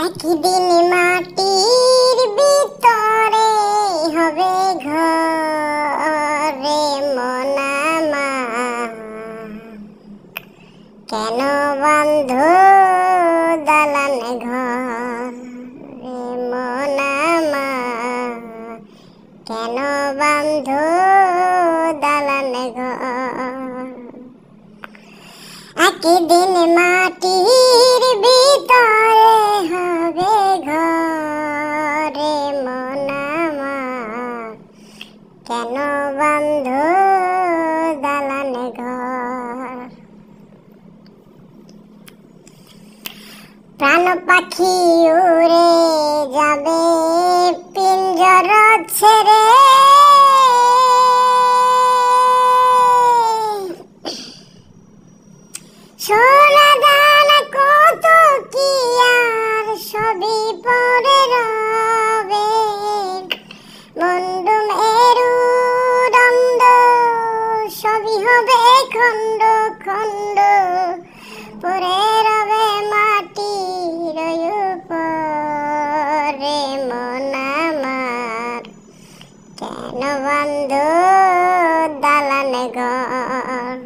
একদিন মাটির ভিতরে হবে ঘরে মন আমার, কেন বন্ধ দালানে ঘর রে মন আমার, কেন বন্ধ দালানে ঘর। একদিন মাটির ভিতরে হবে ঘরে মন আমার, কেন বন্ধ দালানে ঘর। প্রাণ পাখি উড়ে যাবে পিঞ্জর ছেড়ে, সোনা দানা কত কি আর সবই পড়ে রবে, মুন্ডু মেরু দণ্ড সবই হবে খণ্ড খণ্ড, পড়ে রবে মাটির উপরে মন আমার, কেন বন্ধ দালানে ঘর।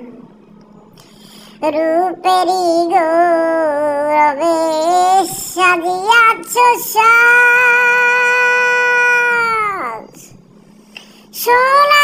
রূপেরি গৌরবে সাজিয়াছ সাজ, সোনা